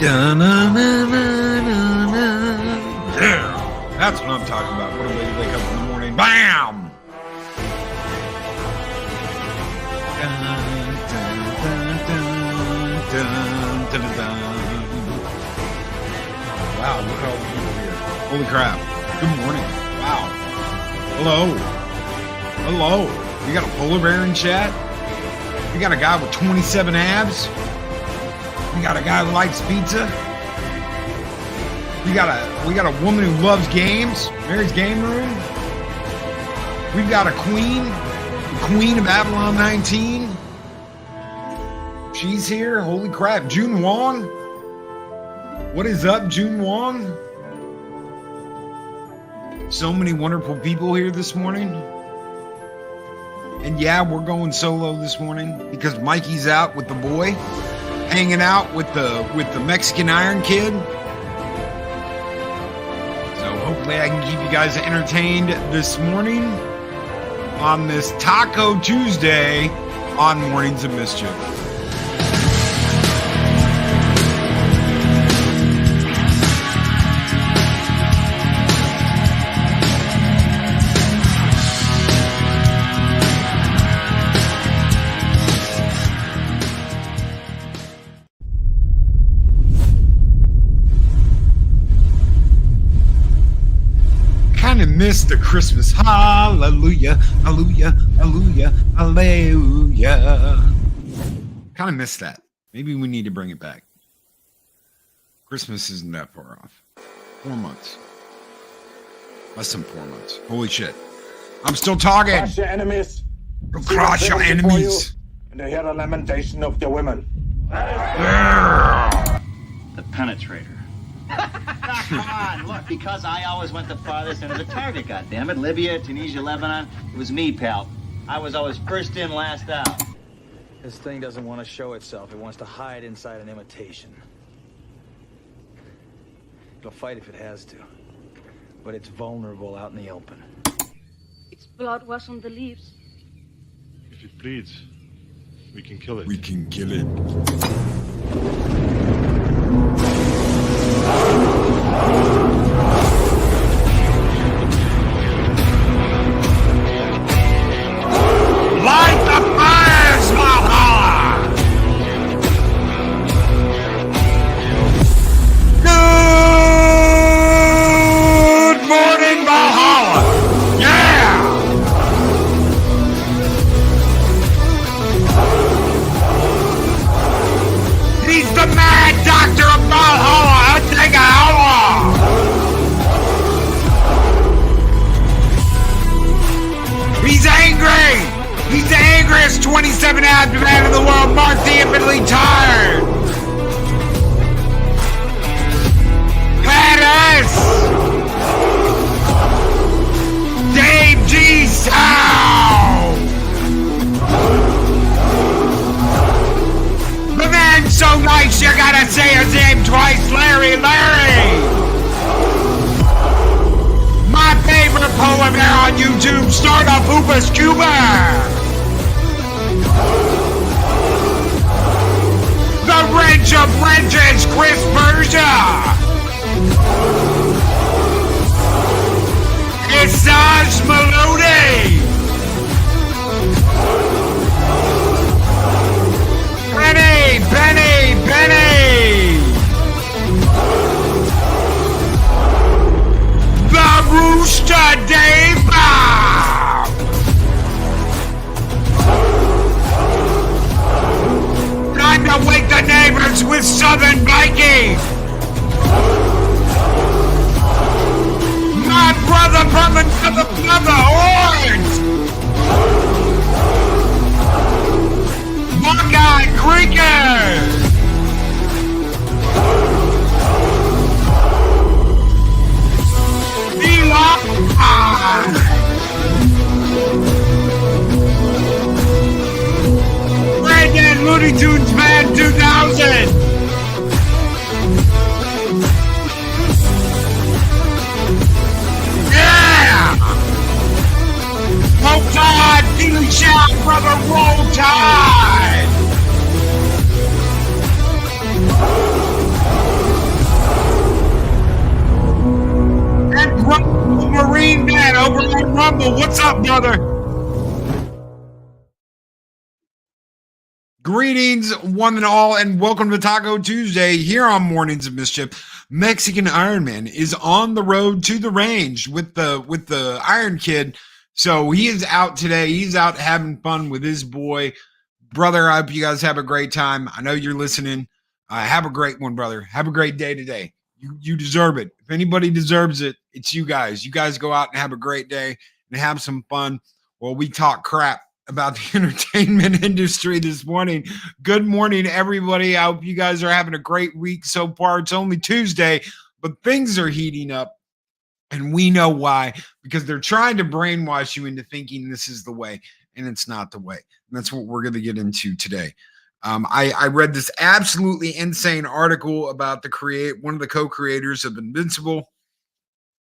Yeah, that's what I'm talking about. What a way to wake up in the morning. Bam! Wow, look at all the people here. Holy crap. Good morning. Wow. Hello. Hello. We got a polar bear in chat. We got a guy with 27 abs. We got a guy who likes pizza. We got a woman who loves games. Mary's Game Room. We've got a queen. The queen of Avalon 19. She's here. Holy crap. June Wong. What is up, June Wong? So many wonderful people here this morning. And yeah, we're going solo this morning because Mikey's out with the boy, hanging out with the Mexican Iron Kid. So hopefully I can keep you guys entertained this morning on this Taco Tuesday on Mornings of Mischief. Missed the Christmas. Hallelujah, hallelujah, hallelujah, hallelujah. Kind of missed that. Maybe we need to bring it back. Christmas isn't that far off. 4 months. Less than 4 months. Holy shit. I'm still talking. Crush your enemies. Crush your enemies. And to hear the lamentation of your women. Yeah. The penetrator. Come on, look, because I always went the farthest end of the target, goddammit. Libya, Tunisia, Lebanon, it was me, pal. I was always first in, last out. This thing doesn't want to show itself. It wants to hide inside an imitation. It'll fight if it has to, but it's vulnerable out in the open. Its blood was on the leaves. If it bleeds, we can kill it. We can kill it. Light the fires, Valhalla! Good morning, Valhalla! Yeah! He's the mad doctor of Valhalla! I'll take a hour! He's angry! He's the angriest 27-abs man in the world, Mark the Infinitely Tired! Badass! Dave G. Sound! The man's so nice you gotta say his name twice, Larry! My favorite polar bear on YouTube, Startup Hoopus Cuba! The wrench of wrenches, Chris Berger! Isaj Maloney! Benny! The Rooster Dave! Time to wake the neighbors with Southern Viking! My brother from another horns! Buckeye Creekers! Brandon Looney Tunes Man 2000! Yeah! Roll Tide! Feeling shout, brother, roll tide! up, brother? Greetings, one and all, and welcome to Taco Tuesday here on Mornings of Mischief. Mexican Iron Man is on the road to the range with the Iron Kid, so he is out today. He's out having fun with his boy. Brother, I hope you guys have a great time. I know you're listening. Have a great one, brother. Have a great day today. You deserve it. If anybody deserves it, it's you guys. You guys go out and have a great day and have some fun while we talk crap about the entertainment industry this morning. Good morning, everybody. I hope you guys are having a great week so far. It's only Tuesday, but things are heating up, and we know why, because they're trying to brainwash you into thinking this is the way, and it's not the way. And that's what we're going to get into today. I read this absolutely insane article about one of the co-creators of Invincible,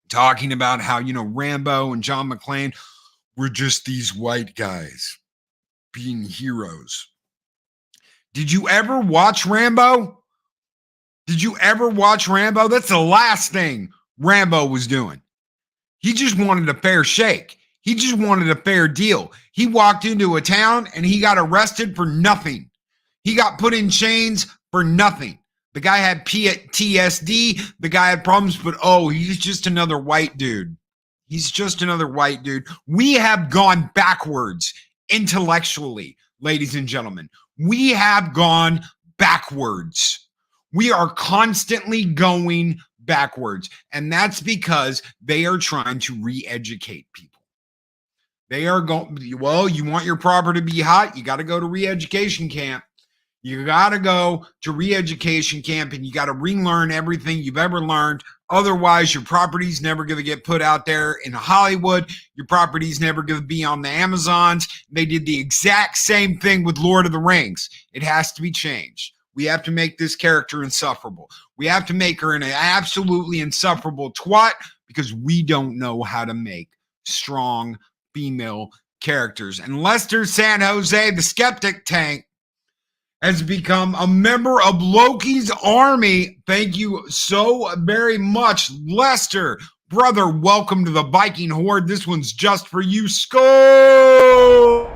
talking about how, Rambo and John McClane were just these white guys being heroes. Did you ever watch Rambo? Did you ever watch Rambo? That's the last thing Rambo was doing. He just wanted a fair shake. He just wanted a fair deal. He walked into a town and he got arrested for nothing. He got put in chains for nothing. The guy had PTSD. The guy had problems, but he's just another white dude. He's just another white dude. We have gone backwards intellectually, ladies and gentlemen. We have gone backwards. We are constantly going backwards. And that's because they are trying to re-educate people. They are going, you want your property to be hot? You got to go to re-education camp. You got to go to re-education camp and you got to relearn everything you've ever learned. Otherwise, your property's never going to get put out there in Hollywood. Your property's never going to be on the Amazons. They did the exact same thing with Lord of the Rings. It has to be changed. We have to make this character insufferable. We have to make her an absolutely insufferable twat because we don't know how to make strong female characters. And Lester San Jose, the skeptic tank, has become a member of Loki's army. Thank you so very much, Lester. Brother, welcome to the Viking Horde. This one's just for you. Skull!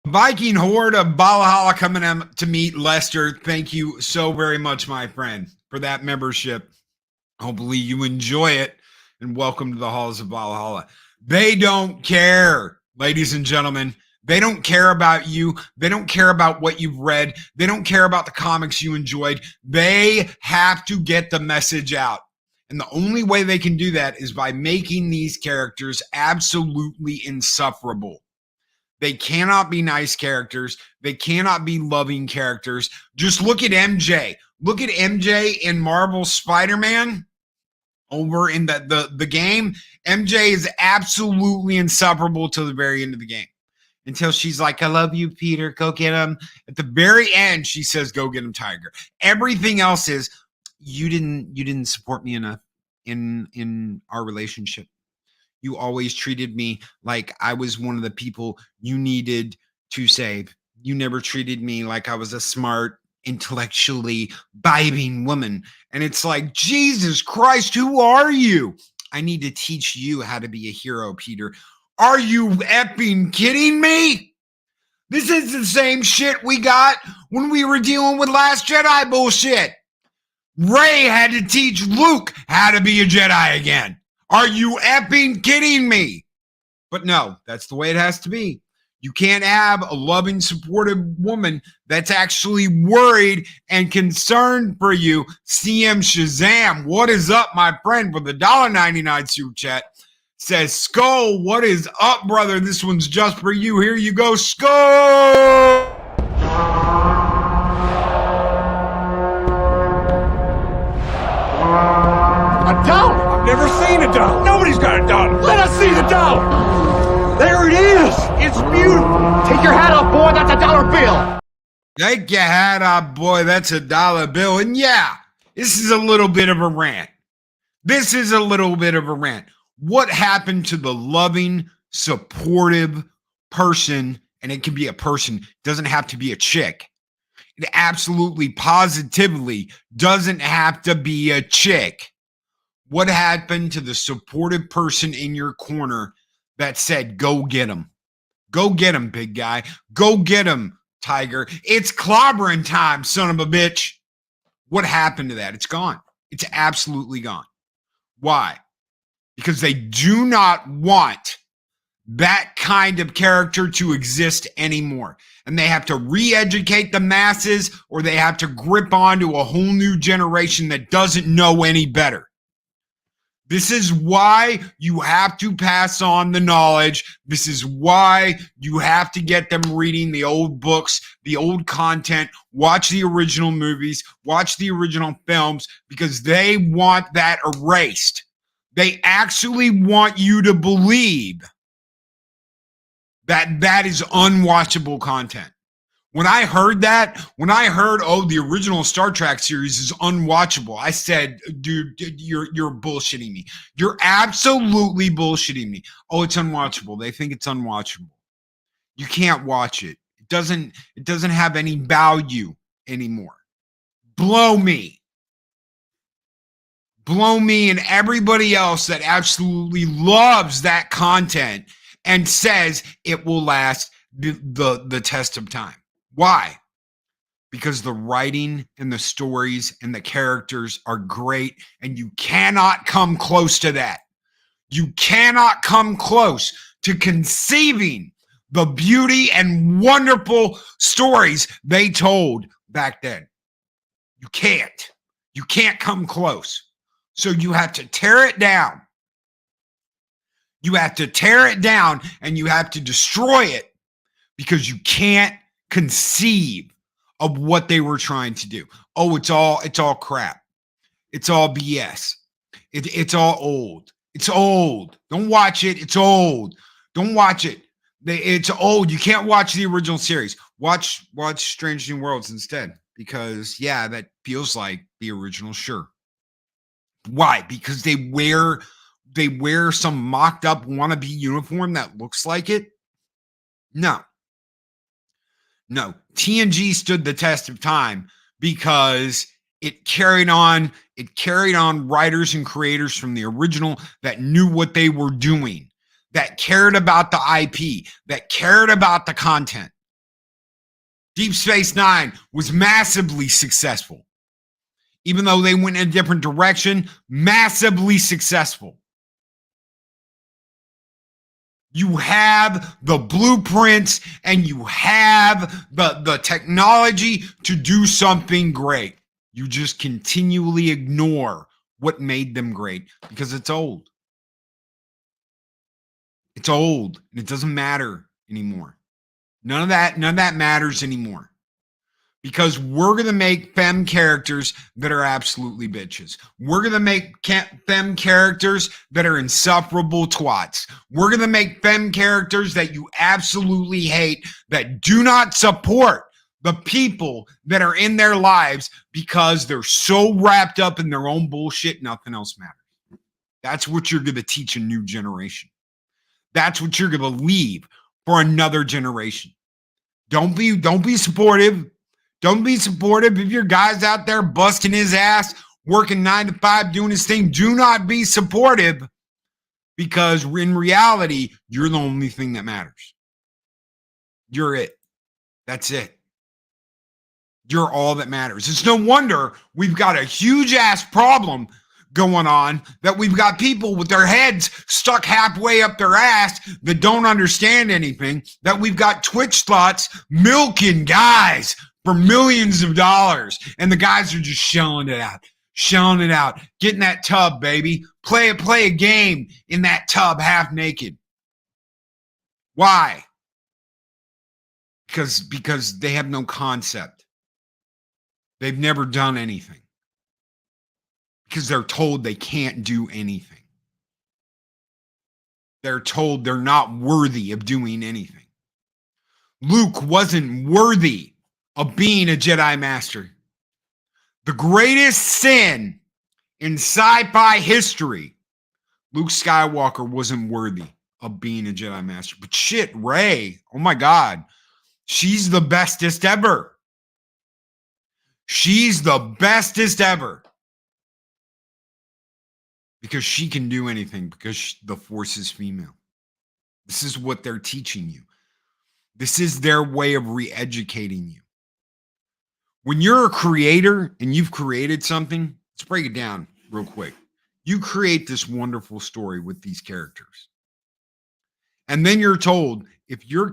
Viking Horde of Valhalla coming to meet Lester. Thank you so very much, my friend, for that membership. Hopefully you enjoy it, and welcome to the halls of Valhalla. They don't care, ladies and gentlemen. They don't care about you. They don't care about what you've read. They don't care about the comics you enjoyed. They have to get the message out. And the only way they can do that is by making these characters absolutely insufferable. They cannot be nice characters. They cannot be loving characters. Just look at MJ. Look at MJ in Marvel Spider-Man over in the game. MJ is absolutely insufferable till the very end of the game. Until she's like, I love you, Peter. Go get him. At the very end, she says, go get him, Tiger. Everything else is, you didn't support me enough in our relationship. You always treated me like I was one of the people you needed to save. You never treated me like I was a smart, intellectually vibing woman. And it's like, Jesus Christ, who are you? I need to teach you how to be a hero, Peter. Are you effing kidding me? This is the same shit we got when we were dealing with Last Jedi bullshit. Rey had to teach Luke how to be a Jedi again. Are you effing kidding me? But no, that's the way it has to be. You can't have a loving, supportive woman that's actually worried and concerned for you. CM Shazam, what is up, my friend, with the $1.99 super chat? Says, Skull, what is up, brother? This one's just for you. Here you go, Skull! A dollar? I've never seen a dollar. Nobody's got a dollar. Let us see the dollar. There it is. It's beautiful. Take your hat off, boy. That's a dollar bill. Take your hat off, boy. That's a dollar bill. And yeah, this is a little bit of a rant. What happened to the loving, supportive person? And it can be a person, doesn't have to be a chick. It absolutely positively doesn't have to be a chick. What happened to the supportive person in your corner that said, go get him? Go get him, big guy. Go get him, Tiger. It's clobbering time, son of a bitch. What happened to that? It's gone. It's absolutely gone. Why? Because they do not want that kind of character to exist anymore. And they have to re-educate the masses, or they have to grip onto a whole new generation that doesn't know any better. This is why you have to pass on the knowledge. This is why you have to get them reading the old books, the old content, watch the original movies, watch the original films, because they want that erased. They actually want you to believe that that is unwatchable content. When I heard, oh, the original Star Trek series is unwatchable, I said, dude, you're bullshitting me. You're absolutely bullshitting me. Oh, it's unwatchable. They think it's unwatchable. You can't watch it. It doesn't have any value anymore. Blow me. Blow me and everybody else that absolutely loves that content and says it will last the test of time. Why? Because the writing and the stories and the characters are great, and you cannot come close to that. You cannot come close to conceiving the beauty and wonderful stories they told back then. You can't. You can't come close. So you have to tear it down. You have to tear it down and you have to destroy it, because you can't conceive of what they were trying to do. Oh, it's all crap. It's all BS. It's all old. It's old. Don't watch it. It's old. Don't watch it. It's old. You can't watch the original series. Watch Strange New Worlds instead, because yeah, that feels like the original. Sure. Why? Because they wear some mocked up wannabe uniform that looks like it. No, TNG stood the test of time because it carried on writers and creators from the original that knew what they were doing, that cared about the IP, that cared about the content. Deep Space Nine was massively successful. Even though they went in a different direction, massively successful. You have the blueprints and you have the technology to do something great. You just continually ignore what made them great because it's old. It's old and it doesn't matter anymore. None of that matters anymore. Because we're going to make femme characters that are absolutely bitches. We're going to make femme characters that are insufferable twats. We're going to make femme characters that you absolutely hate, that do not support the people that are in their lives because they're so wrapped up in their own bullshit, nothing else matters. That's what you're going to teach a new generation. That's what you're going to leave for another generation. Don't be supportive. Don't be supportive if your guy's out there busting his ass, working 9 to 5, doing his thing. Do not be supportive, because in reality, you're the only thing that matters. You're it. That's it. You're all that matters. It's no wonder we've got a huge ass problem going on, that we've got people with their heads stuck halfway up their ass that don't understand anything, that we've got Twitch thoughts milking guys for millions of dollars, and the guys are just shelling it out. Get in that tub, baby. Play a game in that tub half naked. Why? Because they have no concept. They've never done anything. Because they're told they can't do anything. They're told they're not worthy of doing anything. Luke wasn't worthy of being a Jedi Master. The greatest sin in sci-fi history, Luke Skywalker wasn't worthy of being a Jedi Master. But shit, Rey, oh my God, she's the bestest ever. She's the bestest ever. Because she can do anything, because the Force is female. This is what they're teaching you. This is their way of re-educating you. When you're a creator and you've created something, let's break it down real quick. You create this wonderful story with these characters. And then you're told if your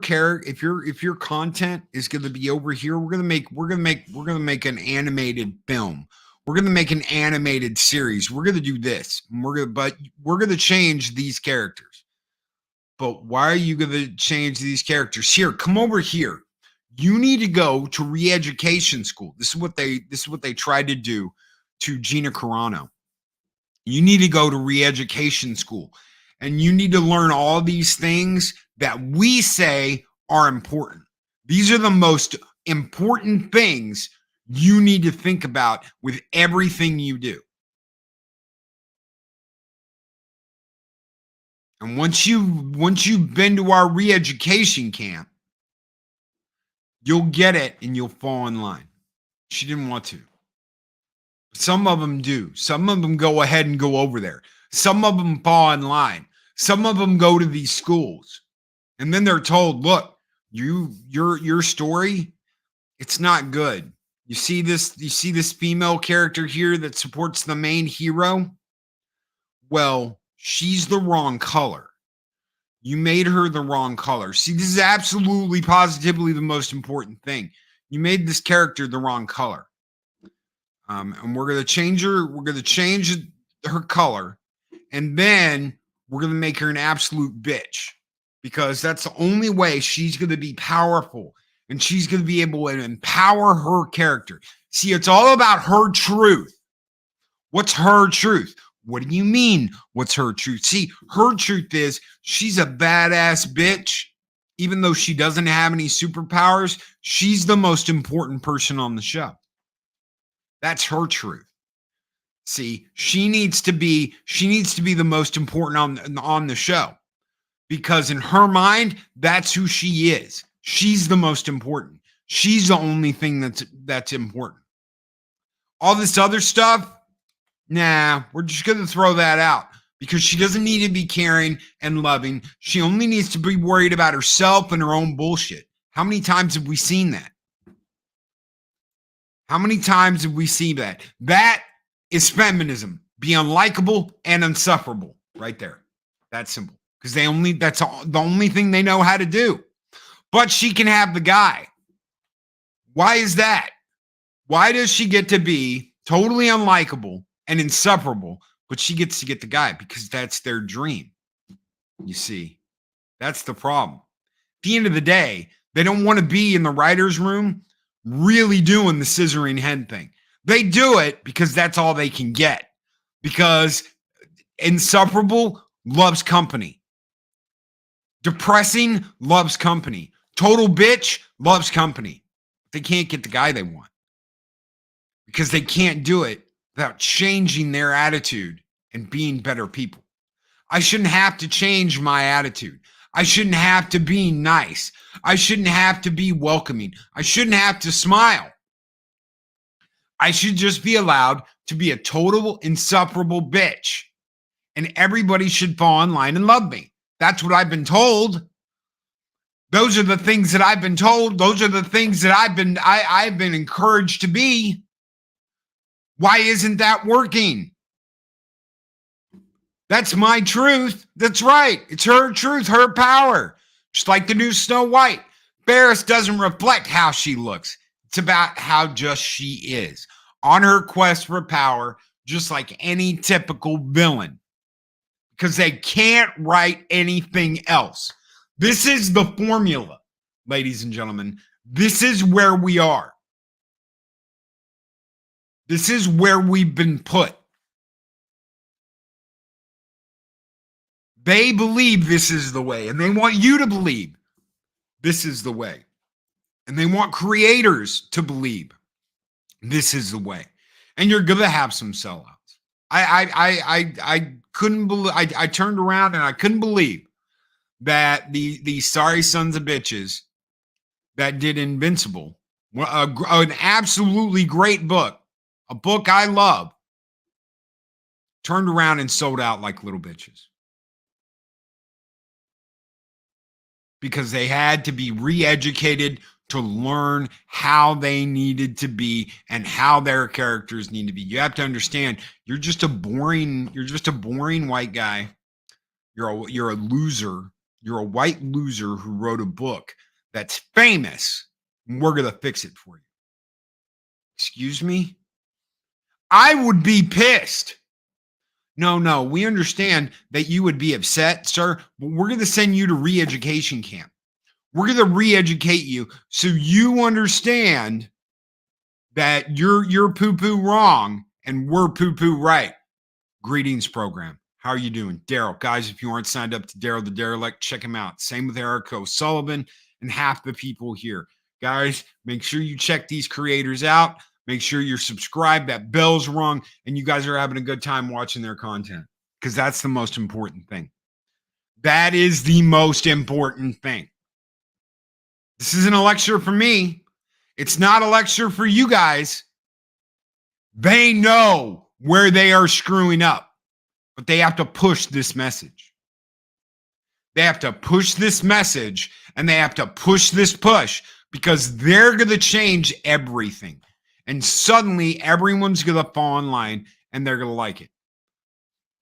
content is going to be over here, we're going to make an animated film. We're going to make an animated series. We're going to do this. We're going to change these characters. But why are you going to change these characters? Here, come over here. You need to go to re-education school. This is what they tried to do to Gina Carano. You need to go to re-education school, and you need to learn all these things that we say are important. These are the most important things you need to think about with everything you do. And once you've been to our re-education camp, you'll get it and you'll fall in line. She didn't want to. Some of them do. Some of them go ahead and go over there. Some of them fall in line. Some of them go to these schools. And then they're told, look, your story, it's not good. You see this female character here that supports the main hero? Well, she's the wrong color. You made her the wrong color. See, this is absolutely, positively the most important thing. You made this character the wrong color. And we're going to change her. We're going to change her color. And then we're going to make her an absolute bitch. Because that's the only way she's going to be powerful. And she's going to be able to empower her character. See, it's all about her truth. What's her truth? What do you mean, what's her truth? See, her truth is she's a badass bitch. Even though she doesn't have any superpowers, she's the most important person on the show. That's her truth. See, she needs to be the most important on the show. Because in her mind, that's who she is. She's the most important. She's the only thing that's important. All this other stuff, nah, we're just going to throw that out because she doesn't need to be caring and loving. She only needs to be worried about herself and her own bullshit. How many times have we seen that? How many times have we seen that? That is feminism. Be unlikable and insufferable right there. That's simple. Because that's the only thing they know how to do. But she can have the guy. Why is that? Why does she get to be totally unlikable and insufferable, but she gets to get the guy? Because that's their dream. You see, that's the problem. At the end of the day, they don't want to be in the writer's room really doing the scissoring head thing. They do it because that's all they can get. Because insufferable loves company. Depressing loves company. Total bitch loves company. They can't get the guy they want. Because they can't do it without changing their attitude and being better people. I shouldn't have to change my attitude. I shouldn't have to be nice. I shouldn't have to be welcoming. I shouldn't have to smile. I should just be allowed to be a total insufferable bitch. And everybody should fall in line and love me. That's what I've been told. Those are the things that I've been told. Those are the things that I've been encouraged to be. Why isn't that working? That's my truth. That's right. It's her truth, her power. Just like the new Snow White. Ferris doesn't reflect how she looks. It's about how just she is. On her quest for power, just like any typical villain. Because they can't write anything else. This is the formula, ladies and gentlemen. This is where we are. This is where we've been put. They believe this is the way, and they want you to believe this is the way. And they want creators to believe this is the way. And you're going to have some sellouts. I couldn't believe. I turned around and I couldn't believe that the sorry sons of bitches that did Invincible, an absolutely great book, a book I love, turned around and sold out like little bitches. Because they had to be re-educated to learn how they needed to be and how their characters need to be. You have to understand, you're just a boring white guy. You're a loser. You're a white loser who wrote a book that's famous. And we're gonna fix it for you. Excuse me? I would be pissed. No, we understand that you would be upset, sir, but we're going to send you to re-education camp. We're going to re-educate you so you understand that you're poo-poo wrong and we're poo-poo right. Greetings, program. How are you doing? Daryl. Guys, if you aren't signed up to Daryl the Derelict, check him out. Same with Eric O'Sullivan and half the people here. Guys, make sure you check these creators out. Make sure you're subscribed, that bell's rung, and you guys are having a good time watching their content because that's the most important thing. That is the most important thing. This isn't a lecture for me. It's not a lecture for you guys. They know where they are screwing up, but they have to push this message. They have to push this message, and they have to push this push because they're going to change everything. And suddenly everyone's going to fall in line and they're going to like it.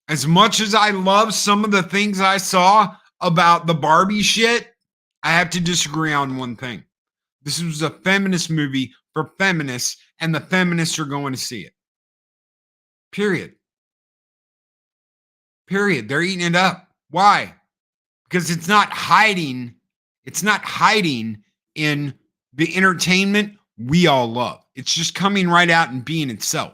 As much as I love some of the things I saw about the Barbie shit, I have to disagree on one thing. This was a feminist movie for feminists, and the feminists are going to see it. Period. They're eating it up. Why? Because it's not hiding. It's not hiding in the entertainment we all love. It's just coming right out and being itself.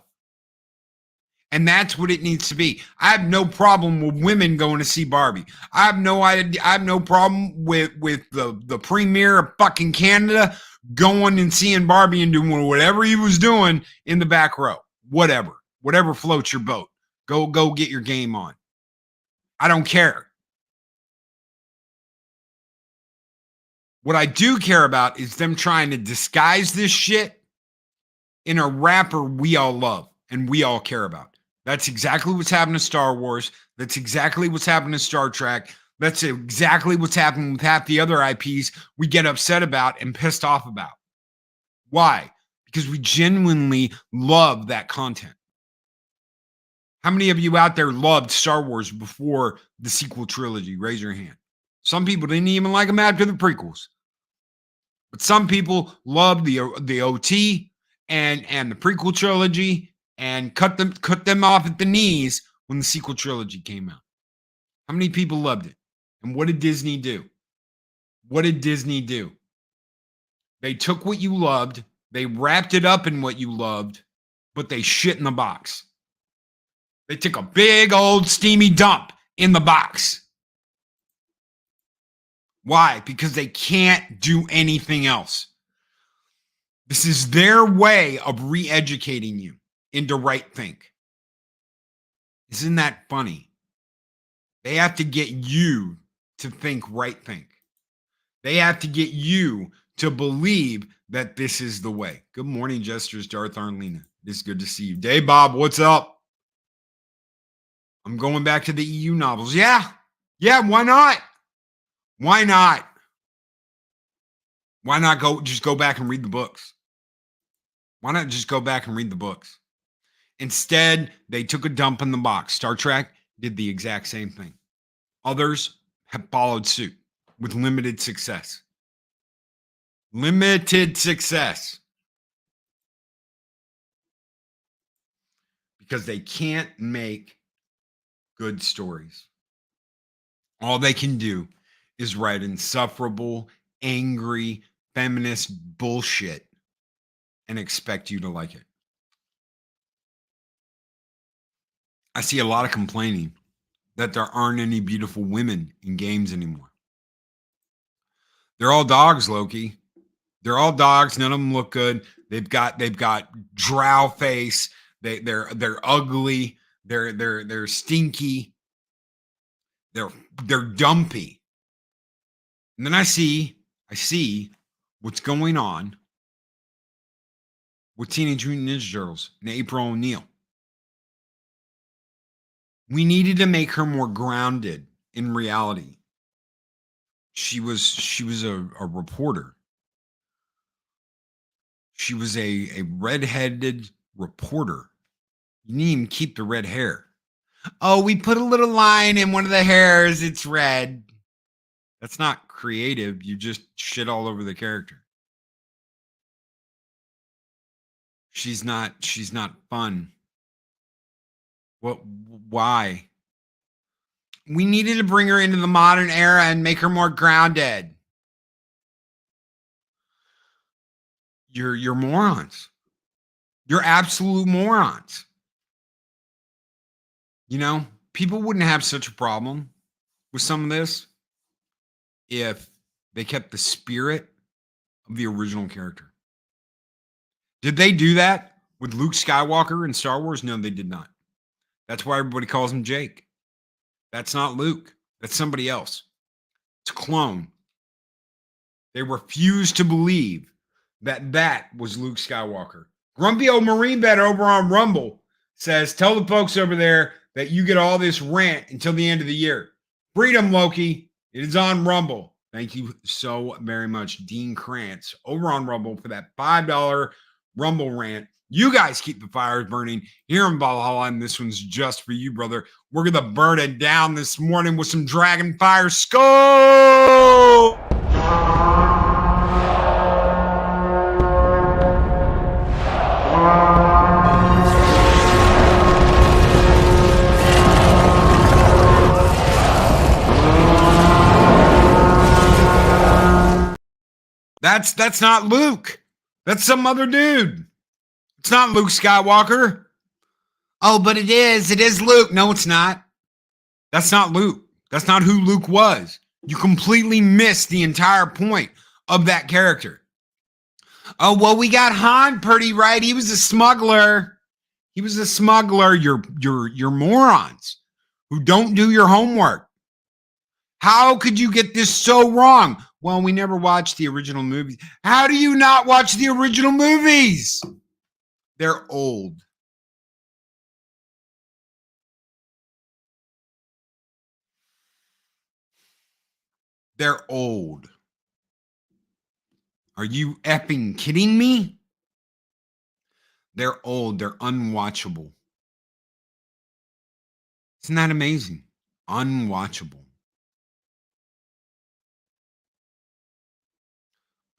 And that's what it needs to be. I have no problem with women going to see Barbie. I have no problem with the premier of fucking Canada going and seeing Barbie and doing whatever he was doing in the back row. Whatever floats your boat. Go get your game on. I don't care. What I do care about is them trying to disguise this shit in a rapper we all love and we all care about. That's exactly what's happening to Star Wars. That's exactly what's happening to Star Trek. That's exactly what's happening with half the other IPs we get upset about and pissed off about. Why? Because we genuinely love that content. How many of you out there loved Star Wars before the sequel trilogy? Raise your hand. Some people didn't even like them after the prequels. But some people loved the OT and the prequel trilogy and cut them off at the knees when the sequel trilogy came out. How many people loved it? And what did Disney do? They took what you loved, they wrapped it up in what you loved, but they shit in the box. They took a big old steamy dump in the box. Why? Because they can't do anything else. This is their way of re-educating you into right think. Isn't that funny? They have to get you to think right think. They have to get you to believe that this is the way. Good morning, Jesters, Darth Arlena. It's good to see you. Day Bob, what's up? I'm going back to the EU novels. Yeah, why not? Why not? Why not go back and read the books? Why not just go back and read the books? Instead, they took a dump in the box. Star Trek did the exact same thing. Others have followed suit with limited success. Limited success. Because they can't make good stories. All they can do is write insufferable, angry, feminist bullshit and expect you to like it. I see a lot of complaining that there aren't any beautiful women in games anymore. They're all dogs, Loki. They're all dogs. None of them look good. They've got drow face. They're ugly. They're stinky. They're dumpy. And then I see what's going on with Teenage Mutant Ninja Turtles and April O'Neil. We needed to make her more grounded in reality. She was a reporter. She was a redheaded reporter. You didn't even keep the red hair. Oh, we put a little line in one of the hairs. It's red. That's not creative. You just shit all over the character. She's not fun. What? Why? We needed to bring her into the modern era and make her more grounded. You're morons. You're absolute morons. You know, people wouldn't have such a problem with some of this if they kept the spirit of the original character. Did they do that with Luke Skywalker in Star Wars? No, they did not. That's why everybody calls him Jake. That's not Luke. That's somebody else. It's a clone. They refuse to believe that was Luke Skywalker. Grumpy old Marine Vet over on Rumble says, tell the folks over there that you get all this rant until the end of the year. Freedom, Loki. It is on Rumble. Thank you so very much, Dean Krantz, over on Rumble for that $5 Rumble rant. You guys keep the fires burning here in Valhalla, and this one's just for you, brother. We're going to burn it down this morning with some Dragon Fire Skull. That's not Luke. That's some other dude. It's not Luke Skywalker. Oh, but it is. It is Luke. No, it's not. That's not Luke. That's not who Luke was. You completely missed the entire point of that character. Oh, well, we got Han pretty right. He was a smuggler. He was a smuggler. You're morons who don't do your homework. How could you get this so wrong? Well, we never watched the original movies. How do you not watch the original movies? They're old. They're old. Are you effing kidding me? They're old. They're unwatchable. Isn't that amazing? Unwatchable.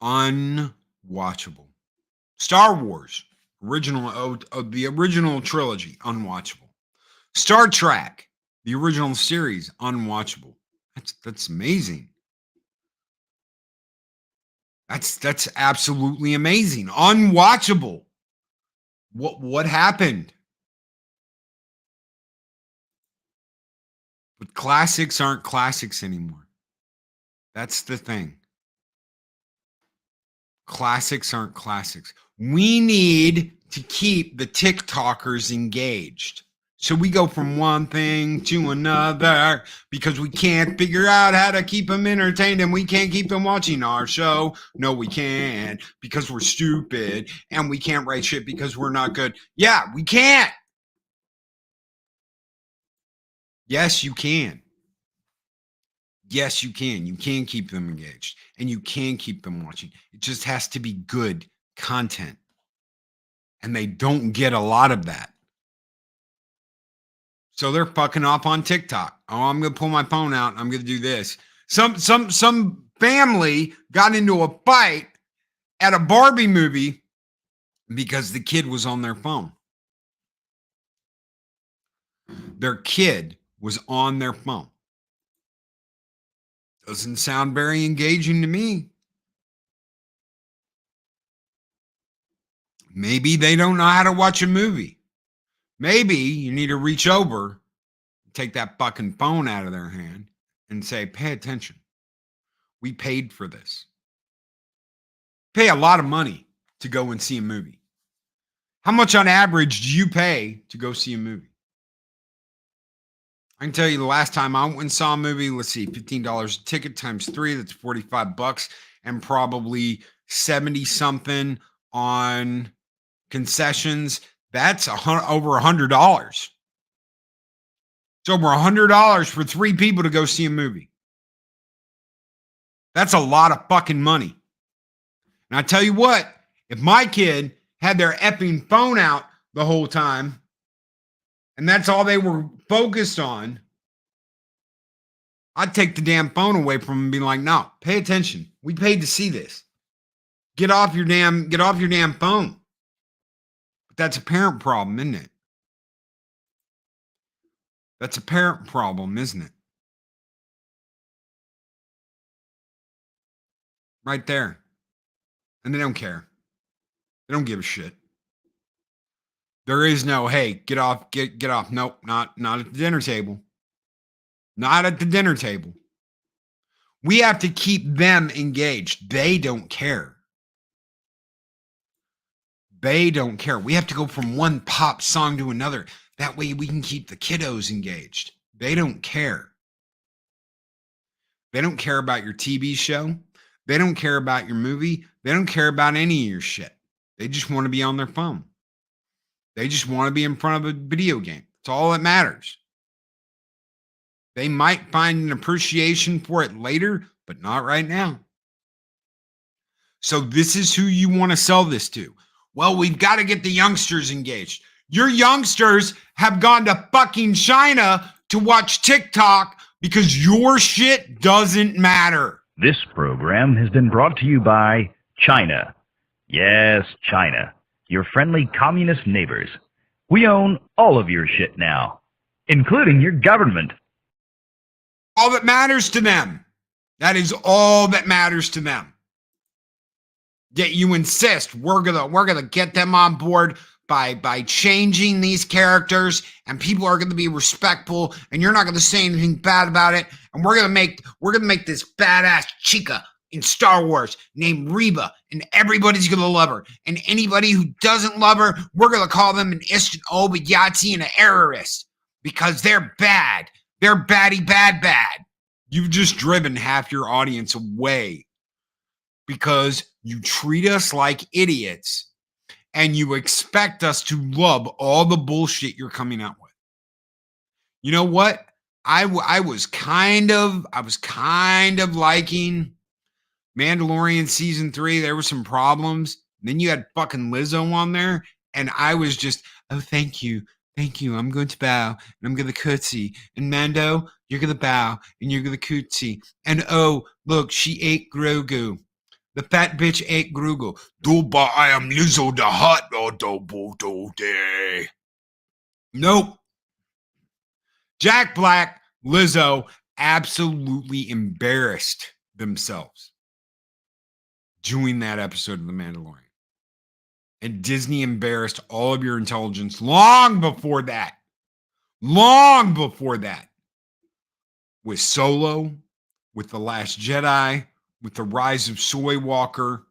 Unwatchable. Star Wars, the original trilogy, unwatchable. Star Trek, the original series, unwatchable. That's amazing. That's absolutely amazing. Unwatchable. What happened? But classics aren't classics anymore. That's the thing. Classics aren't classics. We need to keep the TikTokers engaged. So we go from one thing to another because we can't figure out how to keep them entertained, and we can't keep them watching our show. No, we can't, because we're stupid, and we can't write shit because we're not good. Yeah, we can't. Yes, you can. Yes, you can. You can keep them engaged, and you can keep them watching. It just has to be good content. And they don't get a lot of that. So they're fucking off on TikTok. Oh, I'm going to pull my phone out. I'm going to do this. Some family got into a fight at a Barbie movie because the kid was on their phone. Their kid was on their phone. Doesn't sound very engaging to me. Maybe they don't know how to watch a movie. Maybe you need to reach over, take that fucking phone out of their hand and say, pay attention. We paid for this. Pay a lot of money to go and see a movie. How much on average do you pay to go see a movie? I can tell you the last time I went and saw a movie, let's see, $15 a ticket times 3, that's $45, and probably 70 something on concessions. That's over $100. It's over $100 for 3 people to go see a movie. That's a lot of fucking money. And I tell you what, if my kid had their effing phone out the whole time, and that's all they were focused on, I'd take the damn phone away from them and be like, no, pay attention. We paid to see this. Get off your damn phone. But that's a parent problem, isn't it? That's a parent problem, isn't it? Right there. And they don't care. They don't give a shit. There is no, hey, get off. Nope, not at the dinner table. Not at the dinner table. We have to keep them engaged. They don't care. They don't care. We have to go from one pop song to another. That way we can keep the kiddos engaged. They don't care. They don't care about your TV show. They don't care about your movie. They don't care about any of your shit. They just want to be on their phone. They just want to be in front of a video game. That's all that matters. They might find an appreciation for it later, but not right now. So this is who you want to sell this to. Well, we've got to get the youngsters engaged. Your youngsters have gone to fucking China to watch TikTok because your shit doesn't matter. This program has been brought to you by China. Yes, China. Your friendly communist neighbors. We own all of your shit now, including your government. All that matters to them. That is all that matters to them. Yet you insist we're gonna get them on board by changing these characters, and people are gonna be respectful, and you're not gonna say anything bad about it, and we're gonna make this badass chica in Star Wars named Reba, and everybody's gonna love her. And anybody who doesn't love her, we're gonna call them an Ishtan Oba Yahtzee and an errorist because they're bad. They're bad. You've just driven half your audience away because you treat us like idiots and you expect us to love all the bullshit you're coming out with. You know what? I was kind of liking Mandalorian season 3. There were some problems. Then you had fucking Lizzo on there, and I was just, oh, thank you. I'm going to bow, and I'm going to curtsy. And Mando, you're going to bow, and you're going to curtsy. And oh, look, she ate Grogu. The fat bitch ate Grogu. Duba, I am Lizzo the Hut. Nope. Jack Black, Lizzo absolutely embarrassed themselves doing that episode of The Mandalorian. And Disney embarrassed all of your intelligence long before that. With Solo, with The Last Jedi, with The Rise of Soy Walker,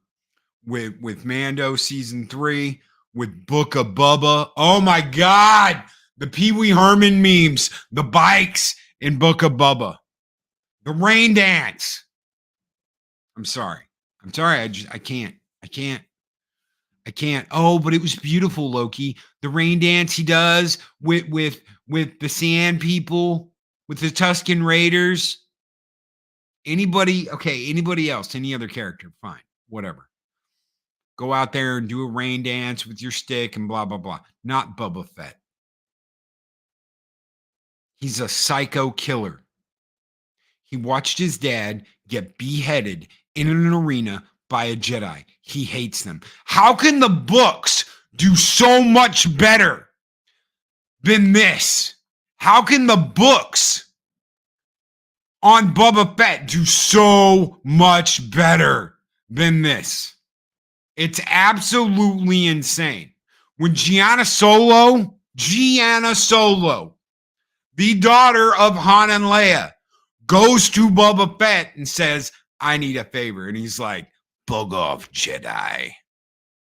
with Mando season 3, with Book of Bubba. Oh my God. The Pee Wee Herman memes, the bikes in Book of Bubba, the rain dance. I'm sorry. I can't. Oh, but it was beautiful, Loki. The rain dance he does with the Sand People, with the Tusken Raiders. Anybody else, any other character, fine, whatever. Go out there and do a rain dance with your stick and blah, blah, blah. Not Boba Fett. He's a psycho killer. He watched his dad get beheaded in an arena by a Jedi. He hates them. How can the books do so much better than this? How can the books on Boba Fett do so much better than this? It's absolutely insane. When Gianna Solo, the daughter of Han and Leia, goes to Boba Fett and says, I need a favor. And he's like, bug off, Jedi.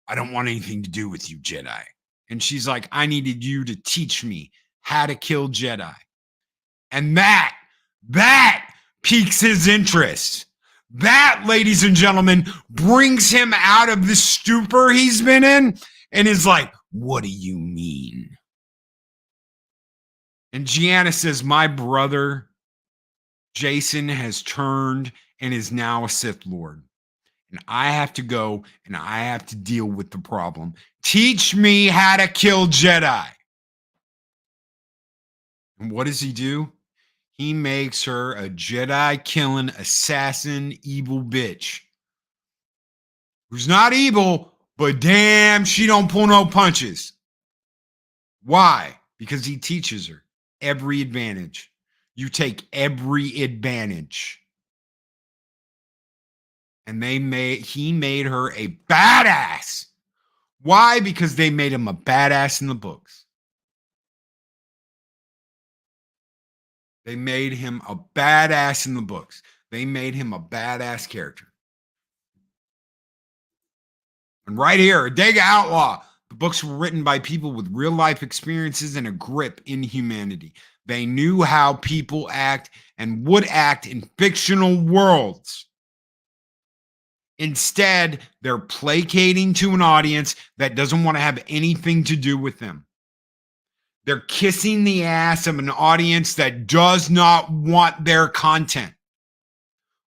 I don't want anything to do with you, Jedi. And she's like, I needed you to teach me how to kill Jedi. And that piques his interest. That, ladies and gentlemen, brings him out of the stupor he's been in and is like, what do you mean? And Gianna says, my brother, Jason, has turned and is now a Sith Lord. And I have to go and I have to deal with the problem. Teach me how to kill Jedi. And what does he do? He makes her a Jedi-killing, assassin, evil bitch. Who's not evil, but damn, she don't pull no punches. Why? Because he teaches her every advantage. You take every advantage. And he made her a badass. Why? Because they made him a badass in the books. They made him a badass in the books. They made him a badass character. And right here, Adega Outlaw. The books were written by people with real life experiences and a grip in humanity. They knew how people act and would act in fictional worlds. Instead, they're placating to an audience that doesn't want to have anything to do with them. They're kissing the ass of an audience that does not want their content,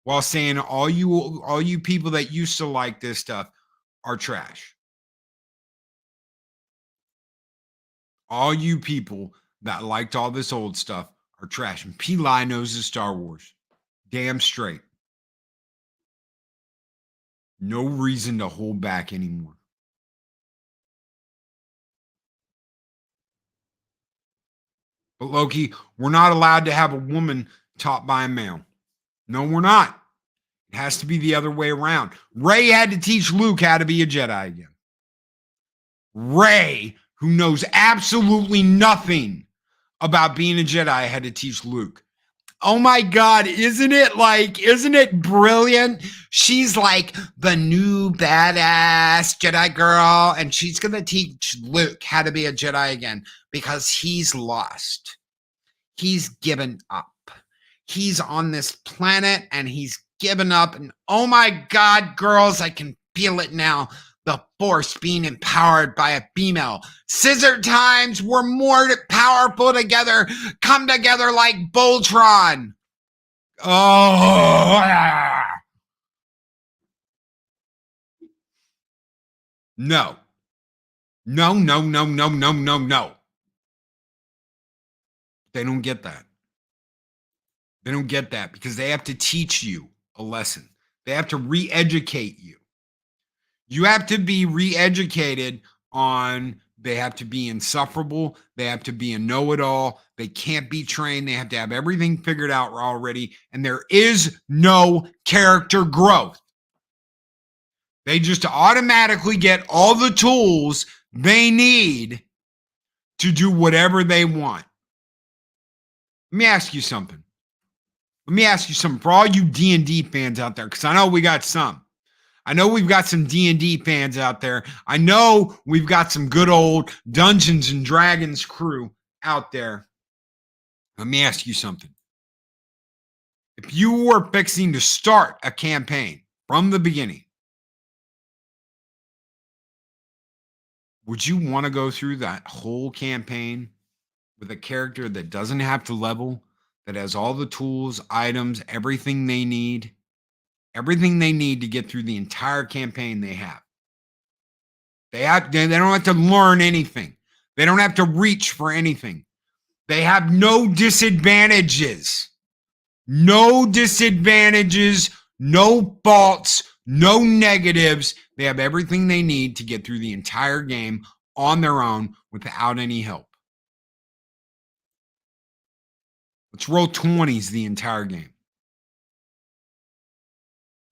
while saying all you people that used to like this stuff are trash. All you people that liked all this old stuff are trash. And Peli knows his Star Wars. Damn straight. No reason to hold back anymore. But Loki, we're not allowed to have a woman taught by a male. No, we're not. It has to be the other way around. Rey had to teach Luke how to be a Jedi again. Rey, who knows absolutely nothing about being a Jedi, had to teach Luke. Oh my God, isn't it brilliant? She's like the new badass Jedi girl, and she's going to teach Luke how to be a Jedi again because he's lost. He's given up. He's on this planet and he's given up. And oh my God, girls, I can feel it now. The Force being empowered by a female. Scissor times, we're more powerful together. Come together like Voltron. Oh. No. No. They don't get that. They don't get that because they have to teach you a lesson. They have to re-educate you. You have to be re-educated on they have to be insufferable. They have to be a know-it-all. They can't be trained. They have to have everything figured out already. And there is no character growth. They just automatically get all the tools they need to do whatever they want. Let me ask you something. For all you D&D fans out there, because I know we got some. I know we've got some D&D fans out there. I know we've got some good old Dungeons and Dragons crew out there. Let me ask you something. If you were fixing to start a campaign from the beginning, would you want to go through that whole campaign with a character that doesn't have to level, that has all the tools, items, everything they need? Everything they need to get through the entire campaign they have. They don't have to learn anything. They don't have to reach for anything. They have no disadvantages. No disadvantages, no faults, no negatives. They have everything they need to get through the entire game on their own without any help. Let's roll 20s the entire game.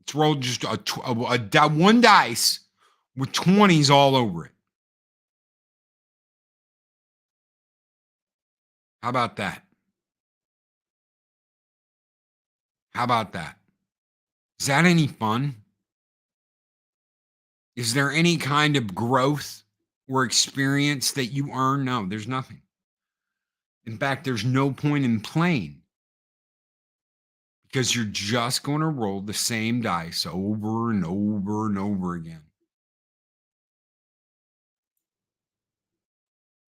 Let's roll just one dice with 20s all over it. How about that? How about that? Is that any fun? Is there any kind of growth or experience that you earn? No, there's nothing. In fact, there's no point in playing because you're just going to roll the same dice over and over and over again.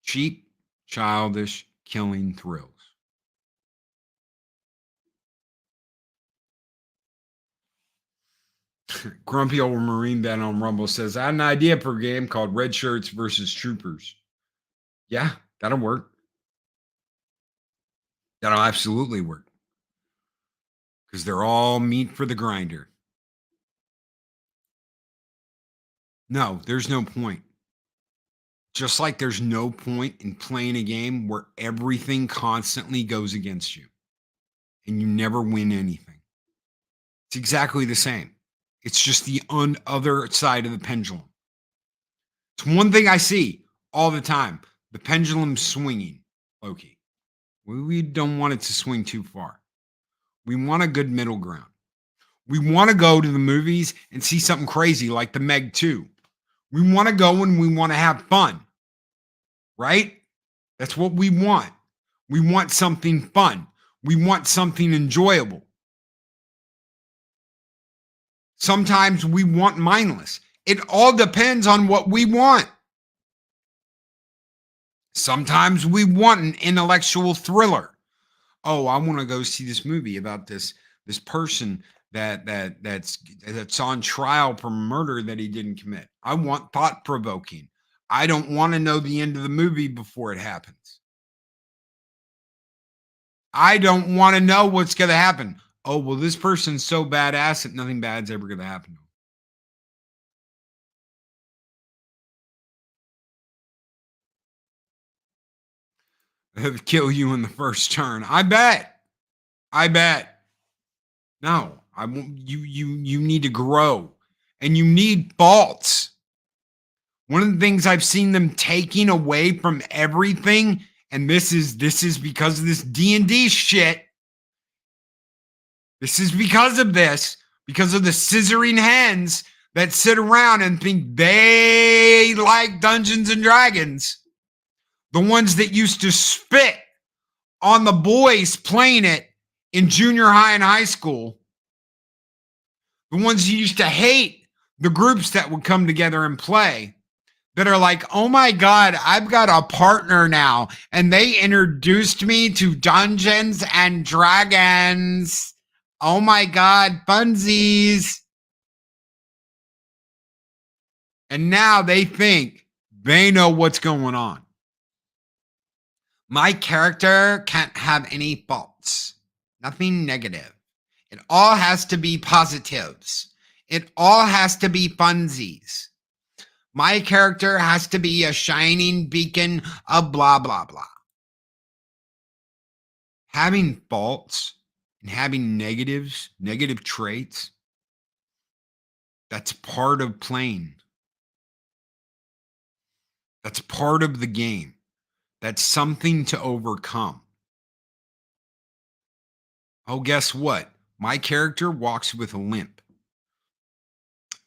Cheap, childish, killing thrills. Grumpy old Marine Ben on Rumble says, I had an idea per game called Red Shirts versus Troopers. Yeah, that'll work. That'll absolutely work. Because they're all meat for the grinder. No, there's no point. Just like there's no point in playing a game where everything constantly goes against you and you never win anything. It's exactly the same. It's just the other side of the pendulum. It's one thing I see all the time. The pendulum swinging, Loki. We don't want it to swing too far. We want a good middle ground. We want to go to the movies and see something crazy like the Meg 2. We want to go and we want to have fun, right? That's what we want. We want something fun. We want something enjoyable. Sometimes we want mindless. It all depends on what we want. Sometimes we want an intellectual thriller. Oh, I want to go see this movie about this person that's on trial for murder that he didn't commit. I want thought-provoking. I don't want to know the end of the movie before it happens. I don't want to know what's going to happen. Oh, well, this person's so badass that nothing bad's ever going to happen to him. He'll kill you in the first turn. I bet. No, I won't. You need to grow, and you need faults. One of the things I've seen them taking away from everything, and this is because of this D&D shit. This is because of the scissoring hens that sit around and think they like Dungeons and Dragons. The ones that used to spit on the boys playing it in junior high and high school. The ones who used to hate the groups that would come together and play. That are like, oh my God, I've got a partner now. And they introduced me to Dungeons and Dragons. Oh my God, funsies. And now they think they know what's going on. My character can't have any faults. Nothing negative. It all has to be positives. It all has to be funsies. My character has to be a shining beacon of blah, blah, blah. Having faults and having negative traits, that's part of playing. That's part of the game. That's something to overcome. Oh, guess what? My character walks with a limp.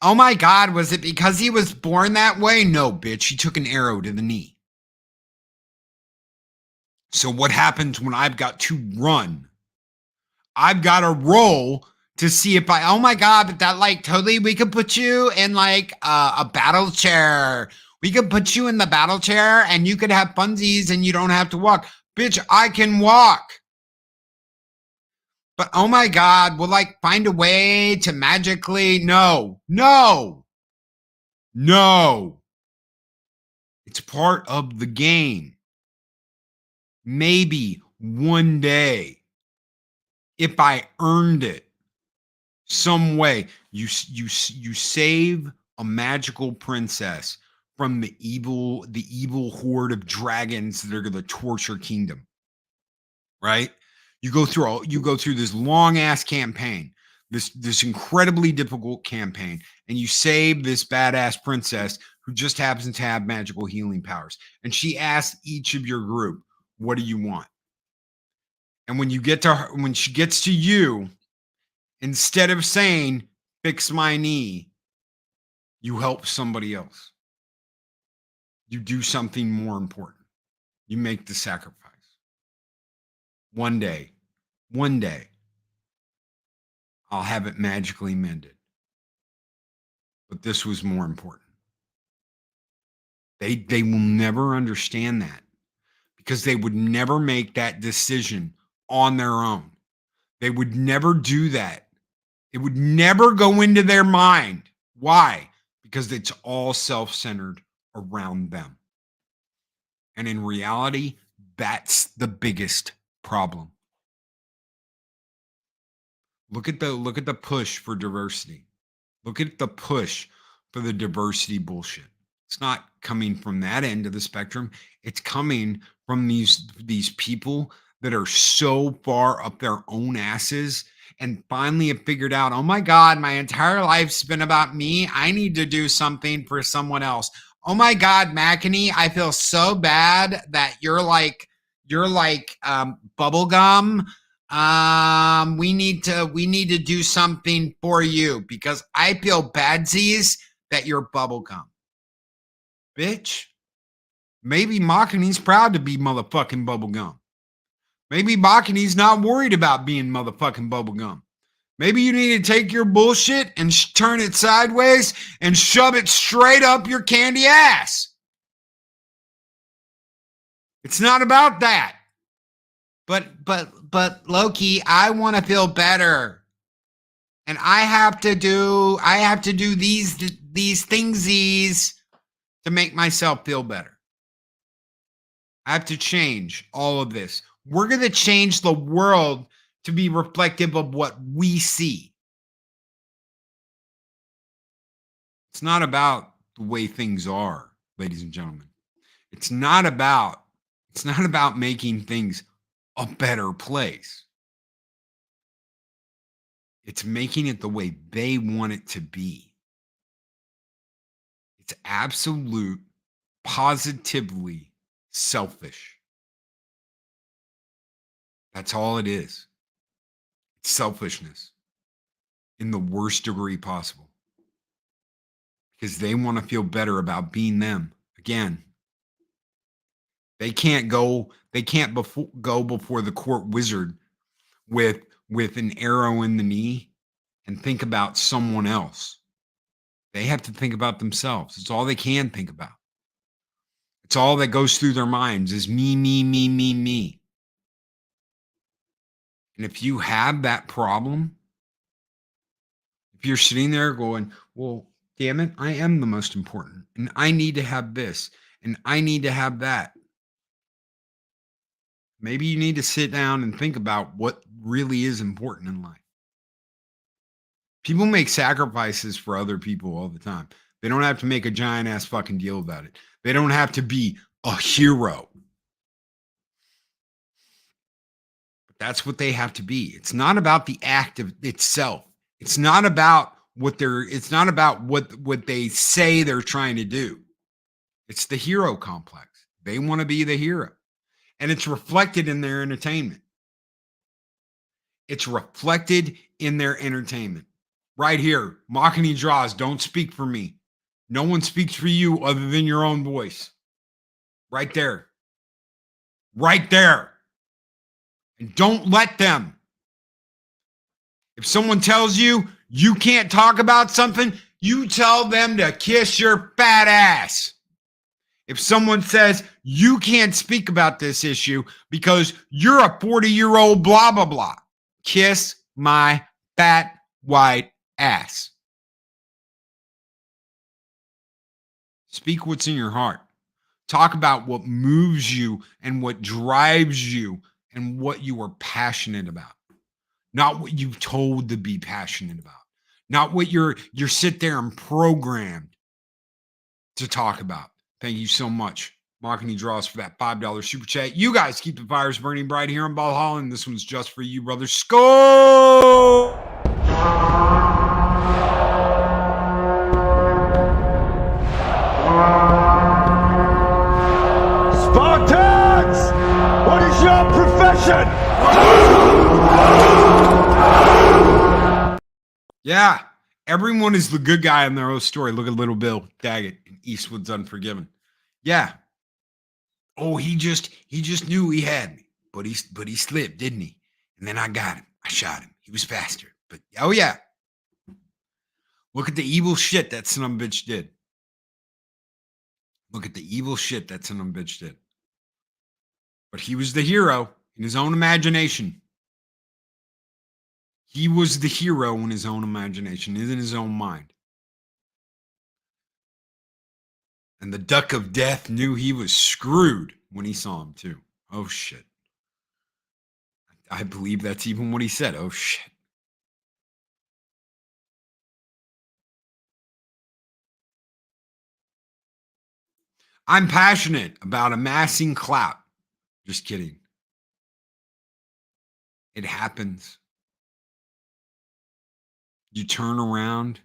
Oh my God, was it because he was born that way? No, bitch, he took an arrow to the knee. So what happens when I've got to run? I've got to roll to see if oh my God, but that like totally, we could put you in like a battle chair. We could put you in the battle chair and you could have funsies and you don't have to walk. Bitch, I can walk. But oh my God, we'll like find a way to magically, no. It's part of the game. Maybe one day, if I earned it some way, you save a magical princess from the evil horde of dragons that are going to torture kingdom. Right? You go through this long ass campaign, this incredibly difficult campaign, and you save this badass princess who just happens to have magical healing powers. And she asks each of your group, what do you want? And when you get to her, when she gets to you, instead of saying, fix my knee, you help somebody else. You do something more important. You make the sacrifice. One day, I'll have it magically mended. But this was more important. They will never understand that because they would never make that decision on their own. They would never do that. It would never go into their mind. Why? Because it's all self-centered around them. And in reality, that's the biggest problem. Look at the push for diversity. Look at the push for the diversity bullshit. It's not coming from that end of the spectrum. It's coming from these people that are so far up their own asses and finally have figured out, oh my God, my entire life's been about me. I need to do something for someone else. Oh my God, Makini, I feel so bad that you're like bubblegum. We need to do something for you because I feel badsies that you're bubblegum. Bitch. Maybe Makini's proud to be motherfucking bubblegum. Maybe Makini's not worried about being motherfucking bubblegum. Maybe you need to take your bullshit and turn it sideways and shove it straight up your candy ass. It's not about that. But Loki, I want to feel better. And I have to do these thingsies to make myself feel better. I have to change all of this. We're going to change the world to be reflective of what we see. It's not about the way things are, ladies and gentlemen. It's not about making things a better place. It's making it the way they want it to be. It's absolute, positively selfish. That's all it is. It's selfishness in the worst degree possible. Because they want to feel better about being them. Again, they can't go before the court wizard with an arrow in the knee and think about someone else. They have to think about themselves. It's all they can think about. It's all that goes through their minds is me, me, me, me, me. And if you have that problem, if you're sitting there going, well, damn it, I am the most important, and I need to have this, and I need to have that. Maybe you need to sit down and think about what really is important in life. People make sacrifices for other people all the time. They don't have to make a giant ass fucking deal about it. They don't have to be a hero. But that's what they have to be. It's not about the act of itself. It's not about what they say they're trying to do. It's the hero complex. They want to be the hero. And it's reflected in their entertainment. It's reflected in their entertainment. Right here, Makini draws, don't speak for me. No one speaks for you other than your own voice. Right there. Right there. And don't let them. If someone tells you you can't talk about something, you tell them to kiss your fat ass. If someone says you can't speak about this issue because you're a 40-year-old blah, blah, blah, kiss my fat white ass. Speak what's in your heart. Talk about what moves you and what drives you and what you are passionate about. Not what you've told to be passionate about. Not what you're sit there and programmed to talk about. Thank you so much. Makini draws for that $5 super chat. You guys keep the fires burning bright here in Valhalla, and this one's just for you, brother. Skull! Spartans! What is your profession? Yeah, everyone is the good guy in their own story. Look at Little Bill Daggett in Eastwood's Unforgiven. Yeah. Oh, he just knew he had me, but he slipped, didn't he? And then I got him. I shot him. He was faster. But oh yeah. Look at the evil shit that son of a bitch did. Look at the evil shit that son of a bitch did. But he was the hero in his own imagination. He was the hero in his own imagination, in his own mind. And the Duck of Death knew he was screwed when he saw him too. Oh shit. I believe that's even what he said. Oh shit. I'm passionate about amassing clout. Just kidding. It happens. You turn around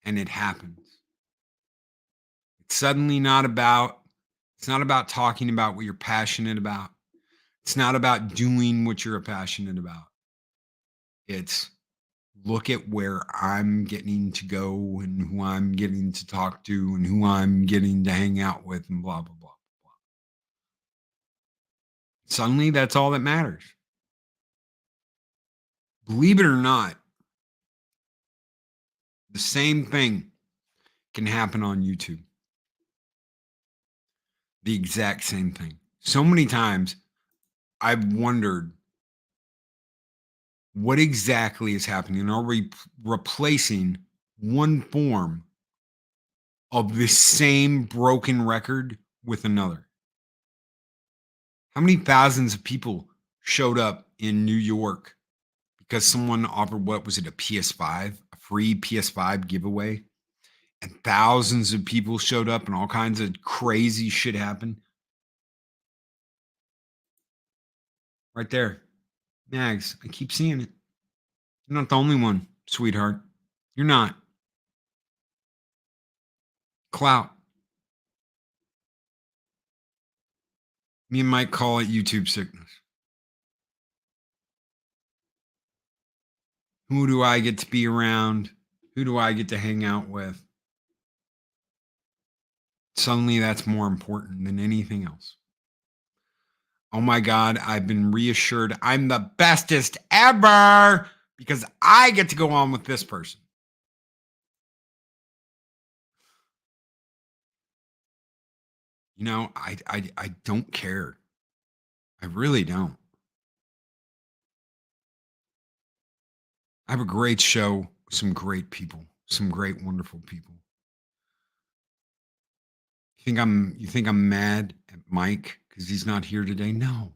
and it happens. It's suddenly it's not about talking about what you're passionate about. It's not about doing what you're passionate about. It's look at where I'm getting to go and who I'm getting to talk to and who I'm getting to hang out with and blah, blah, blah, blah. Suddenly, that's all that matters. Believe it or not, the same thing can happen on YouTube. The exact same thing. So many times I've wondered what exactly is happening. Are we replacing one form of the same broken record with another? How many thousands of people showed up in New York because someone offered, what was it, a PS5, a free PS5 giveaway? And thousands of people showed up and all kinds of crazy shit happened. Right there. Mags, I keep seeing it. You're not the only one, sweetheart. You're not. Clout. Me and Mike call it YouTube sickness. Who do I get to be around? Who do I get to hang out with? Suddenly that's more important than anything else. Oh my God, I've been reassured I'm the bestest ever because I get to go on with this person. You know, I don't care. I really don't. I have a great show, some great people, some great, wonderful people. You think I'm mad at Mike because he's not here today? No.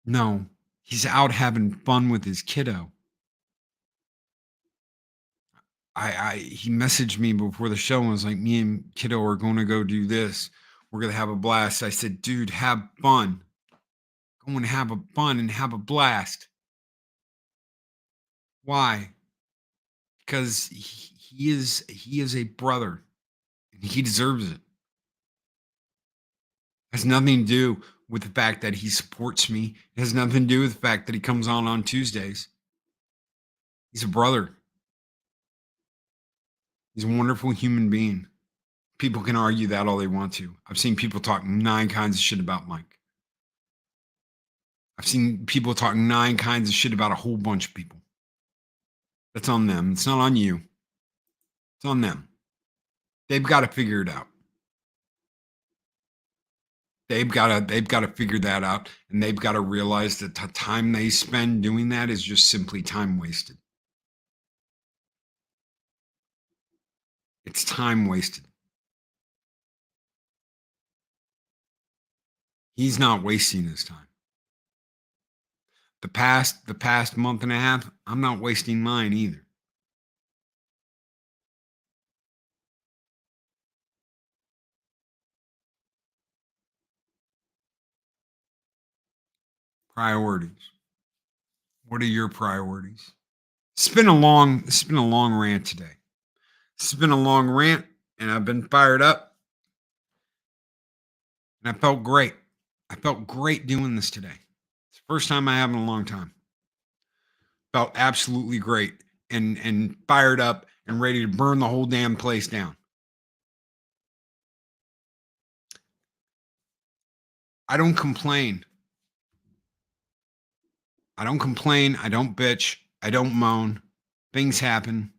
No. He's out having fun with his kiddo. He messaged me before the show and was like, me and kiddo are going to go do this. We're going to have a blast. I said, dude, have fun. Go and have a fun and have a blast. Why? Because he is a brother and he deserves it. It has nothing to do with the fact that he supports me. It has nothing to do with the fact that he comes on Tuesdays. He's a brother. He's a wonderful human being. People can argue that all they want to. I've seen people talk 9 kinds of shit about Mike. I've seen people talk 9 kinds of shit about a whole bunch of people. That's on them. It's not on you. It's on them. They've got to figure it out. They've got to figure that out, and they've got to realize that the time they spend doing that is just simply time wasted. It's time wasted. He's not wasting his time. The past month and a half, I'm not wasting mine either. Priorities. What are your priorities? It's been a long rant today. It's been a long rant, and I've been fired up. And I felt great. I felt great doing this today. It's the first time I have in a long time. Felt absolutely great and fired up and ready to burn the whole damn place down. I don't complain. I don't complain. I don't bitch. I don't moan. Things happen.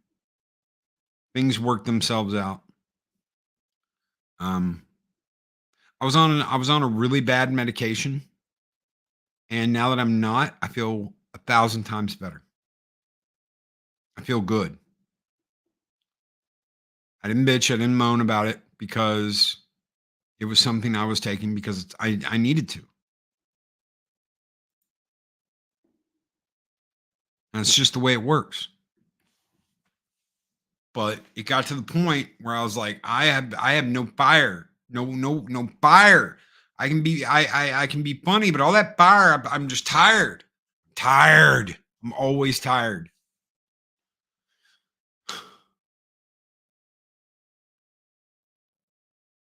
Things work themselves out. I was on a really bad medication, and now that I'm not, I feel 1,000 times better. I feel good. I didn't bitch. I didn't moan about it because it was something I was taking because I needed to. And it's just the way it works. But it got to the point where I was like, I have no fire. No fire. I can be funny, but all that fire, I'm just tired. Tired. I'm always tired.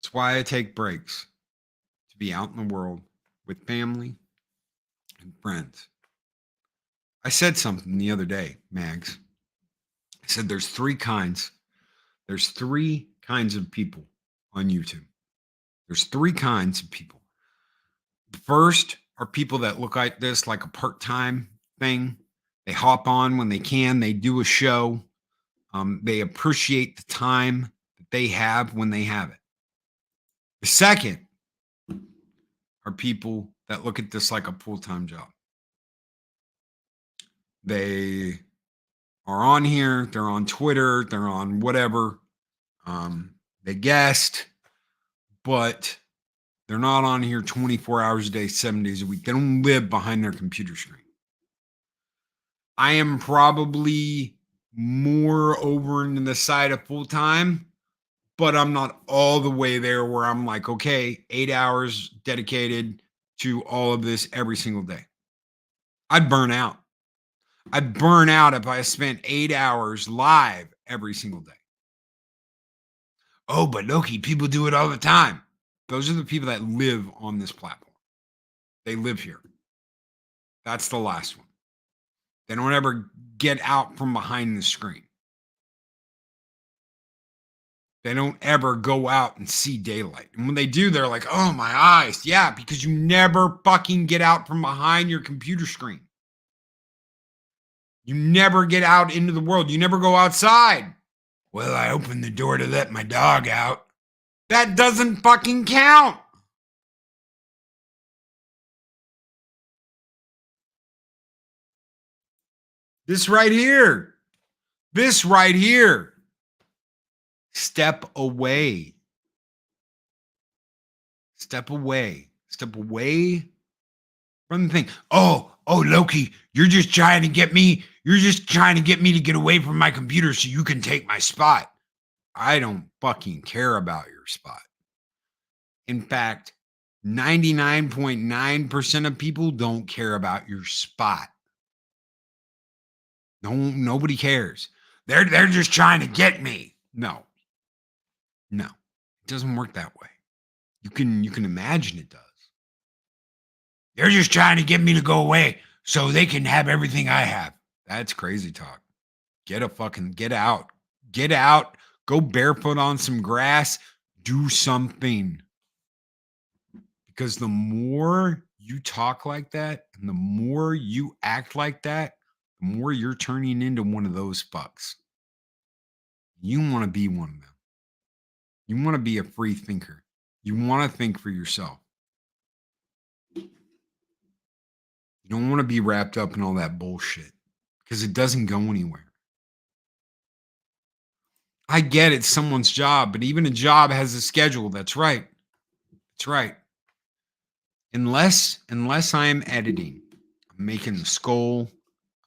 That's why I take breaks, to be out in the world with family and friends. I said something the other day, Mags. I said there's three kinds. There's three kinds of people on YouTube. There's three kinds of people. The first are people that look like this, like a part-time thing. They hop on when they can. They do a show. They appreciate the time that they have when they have it. The second are people that look at this like a full-time job. They are on here. They're on Twitter. They're on whatever. They guest, but they're not on here 24 hours a day, 7 days a week. They don't live behind their computer screen. I am probably more over into the side of full time, but I'm not all the way there where I'm like, okay, 8 hours dedicated to all of this every single day. I'd burn out. I'd burn out if I spent 8 hours live every single day. Oh, but Loki, people do it all the time. Those are the people that live on this platform. They live here. That's the last one. They don't ever get out from behind the screen. They don't ever go out and see daylight. And when they do, they're like, oh, my eyes. Yeah, because you never fucking get out from behind your computer screen. You never get out into the world. You never go outside. Well, I opened the door to let my dog out. That doesn't fucking count. This right here. This right here. Step away. Step away. Step away from the thing. Oh, Loki, you're just trying to get me. You're just trying to get me to get away from my computer so you can take my spot. I don't fucking care about your spot. In fact, 99.9% of people don't care about your spot. Nobody cares. They're just trying to get me. No, it doesn't work that way. You can imagine it does. They're just trying to get me to go away so they can have everything I have. That's crazy talk. Get out. Get out. Go barefoot on some grass. Do something. Because the more you talk like that and the more you act like that, the more you're turning into one of those fucks. You want to be one of them. You want to be a free thinker. You want to think for yourself. You don't want to be wrapped up in all that bullshit because it doesn't go anywhere. I get it's someone's job, but even a job has a schedule. That's right. That's right. Unless I am editing, I'm making the skull.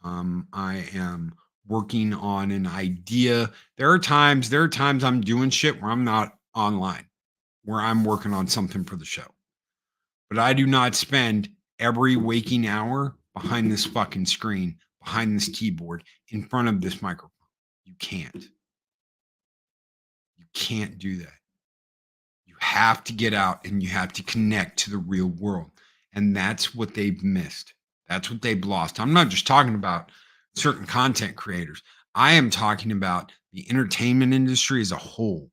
I am working on an idea. There are times I'm doing shit where I'm not online, where I'm working on something for the show. But I do not spend every waking hour behind this fucking screen, behind this keyboard, in front of this microphone. You can't. You can't do that. You have to get out and you have to connect to the real world. And that's what they've missed. That's what they've lost. I'm not just talking about certain content creators. I am talking about the entertainment industry as a whole.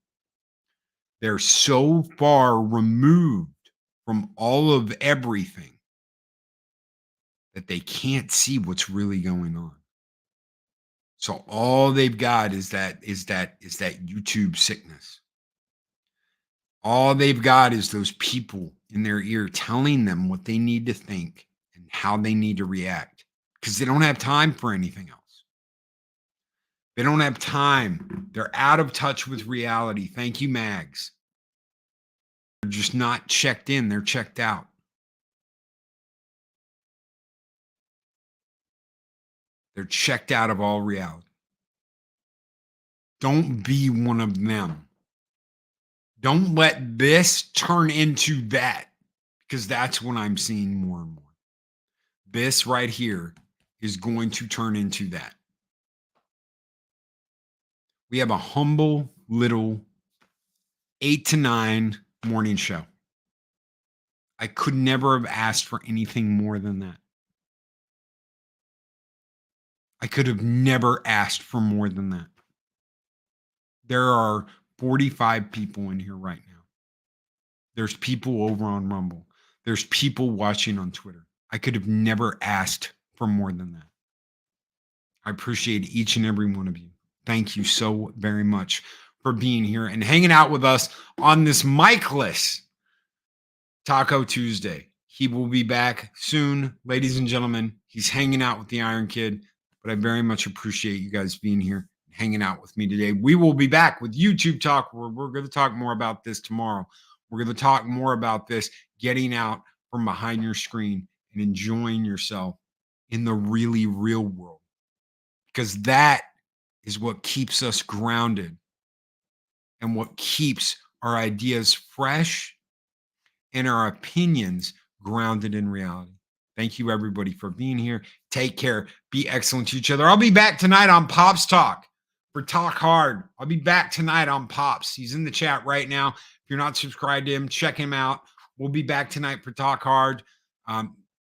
They're so far removed from all of everything that they can't see what's really going on. So all they've got is that YouTube sickness. All they've got is those people in their ear telling them what they need to think and how they need to react, because they don't have time for anything else. They don't have time. They're out of touch with reality. Thank you, Mags. They're just not checked in. They're checked out. They're checked out of all reality. Don't be one of them. Don't let this turn into that, because that's what I'm seeing more and more. This right here is going to turn into that. We have a humble little 8 to 9 morning show. I could never have asked for anything more than that. I could have never asked for more than that. There are 45 people in here right now. There's people over on Rumble. There's people watching on Twitter. I could have never asked for more than that. I appreciate each and every one of you. Thank you so very much for being here and hanging out with us on this micless Taco Tuesday. He will be back soon, ladies and gentlemen. He's hanging out with the Iron Kid, but I very much appreciate you guys being here and hanging out with me today. We will be back with YouTube Talk, where we're going to talk more about this tomorrow. We're going to talk more about this, getting out from behind your screen and enjoying yourself in the really real world, because that is what keeps us grounded and what keeps our ideas fresh and our opinions grounded in reality. Thank you, everybody, for being here. Take care. Be excellent to each other. I'll be back tonight on Pops Talk for Talk Hard. I'll be back tonight on Pops. He's in the chat right now. If you're not subscribed to him, check him out. We'll be back tonight for Talk Hard.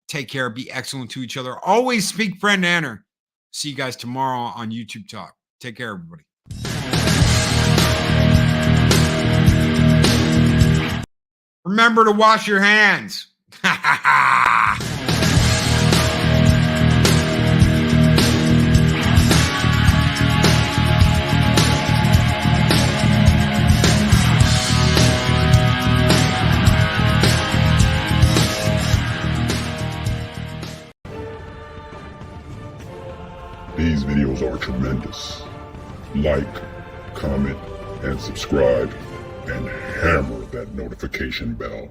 Take care. Be excellent to each other. Always speak friend to enter. See you guys tomorrow on YouTube Talk. Take care, everybody. Remember to wash your hands. These videos are tremendous. Like, comment, and subscribe, and hammer that notification bell.